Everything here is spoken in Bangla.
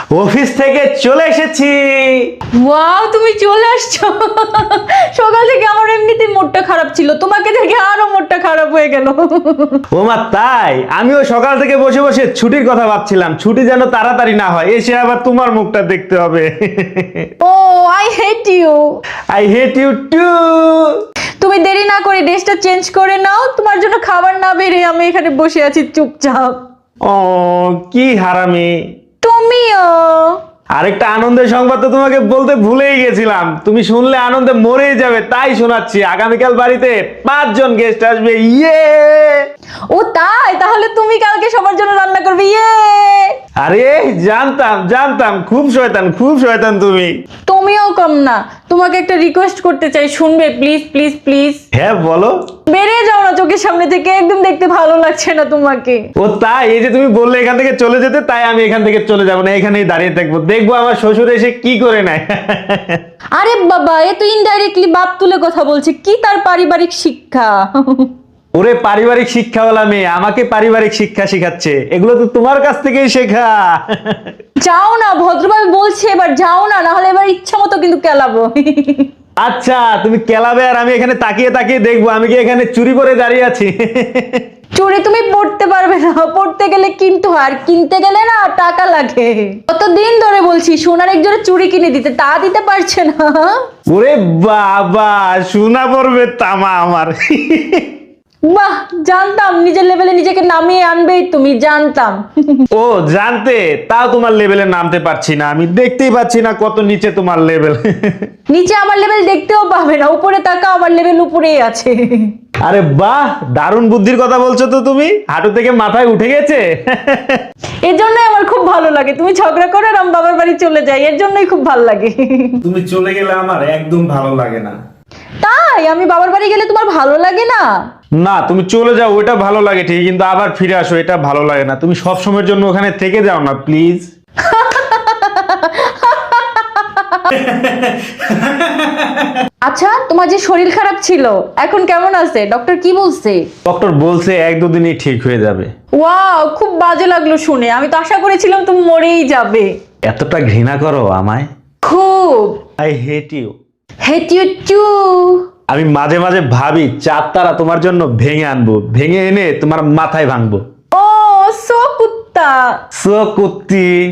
অফিস থেকে চলে এসেছি। ওয়াও, তুমি চলে আসছো। সকাল থেকে আমার এমনিতে মুডটা খারাপ ছিল, তোমাকে দেখে আরো মুডটা খারাপ হয়ে গেল। ও মা, তাই? আমিও সকাল থেকে বসে বসে ছুটির কথা ভাবছিলাম, ছুটি যেন তাড়াতাড়ি না হয়, এসে আবার তোমার মুখটা দেখতে হবে। Oh, I hate you. I hate you too. তুমি দেরি না করে ড্রেসটা চেঞ্জ করে নাও, তোমার জন্য খাবার না বেরিয়ে আমি এখানে বসে আছি চুপচাপ। ও কি হারামি। তুমিও। আরেকটা আনন্দের সংবাদ তো তোমাকে বলতে ভুলেই গেছিলাম, তুমি শুনলে আনন্দে মরেই যাবে, তাই শোনাচ্ছি। আগামীকাল বাড়িতে 5 জন গেস্ট আসবে। ইয়ে! ও তাই? তাহলে তুমি কালকে সবার জন্য রান্না করবে? ইয়ে! আরে জানতাম জানতাম, খুব শয়তান, খুব শয়তান তুমি। তুমিও কম না। তোমাকে একটা রিকোয়েস্ট করতে চাই, শুনবে? Please please please. হ্যাঁ বলো। বেরিয়ে যাও না চোখের সামনে থেকে, একদম দেখতে ভালো লাগছে না তোমাকে। ও তাই? এই যে তুমি বললে এখান থেকে চলে যেতে, তাই আমি এখান থেকে চলে যাবো না, এখানেই দাঁড়িয়ে থাকবো, দেখবো আমার শ্বশুর এসে কি করে নেয়। আরে বাবা, এ তো ইনডাইরেক্টলি বাপ তুলে কথা বলছে, কি তার পারিবারিক শিক্ষা? ওরে পারিবারিক শিক্ষাওয়ালা মেয়ে আমাকে পারিবারিক শিক্ষা শিখাচ্ছে, এগুলো তো তোমার কাছ থেকেই শেখা। যাও না, ভদ্রভাবে বলছি, এবার যাও না, নাহলে এবার ইচ্ছা মতো কিন্তু কেলাবো। আচ্ছা তুমি কেলাবে আর আমি এখানে তাকিয়ে তাকিয়ে দেখবো আমি কি এখানে চুরি করে দাঁড়িয়ে আছি। চুরি তুমি পড়তে পারবে না, পড়তে গেলে কিনতে হয়, আর কিনতে গেলে না টাকা লাগে। কতদিন ধরে বলছি সোনার এক জোড়া চুড়ি কিনে দিতে, তা দিতে পারছে না। ওরে বাবা, শোনা পড়বে তামা আমার। বাহ, জানতাম নিজের লেভেলে নিজেকে নামিয়ে আনবেই তুমি, জানতাম। ও জানতে, তাও তোমার লেভেলে নামতে পারছি না, আমি দেখতেই পাচ্ছি না কত নিচে তোমার লেভেল। নিচে আমার লেভেল দেখতেও পাবে না, উপরে তাকাও, আমার লেভেল উপরেই আছে। আরে বাহ, দারুণ বুদ্ধির কথা বলছো তো তুমি, হাঁটু থেকে মাথায় উঠে গেছে। এর জন্যই আমার খুব ভালো লাগে, তুমি ঝগড়া করো আর আমি বাবার বাড়ি চলে যাই, এর জন্যই খুব ভালো লাগে। তুমি চলে গেলে আমার একদম ভালো লাগে না। তাই? আমি বাবার বাড়ি গেলে তোমার ভালো লাগে না? না, তুমি চলে যাও ওটা ভালো লাগে ঠিক, কিন্তু আবার ফিরে আসো এটা ভালো লাগে না। তুমি সব সময়ের জন্য ওখানে থেকে যাও না প্লিজ। আচ্ছা, তোমার যে শরীর খারাপ ছিল এখন কেমন আছে? ডক্টর কি বলছে? ডক্টর বলছে 1-2 দিনই ঠিক হয়ে যাবে। ওয়াও, খুব বাজে লাগলো শুনে, আমি তো আশা করেছিলাম তুমি মরেই যাবে। এতটা ঘৃণা করো আমায়? খুব। I hate you. Hate you too. আমি মাঝে মাঝে ভাবি 4 তারা তোমার জন্য ভেঙে আনবো, ভেঙে এনে তোমার মাথায় ভাঙবো। ও সো কুত্তা। সো কুত্তি।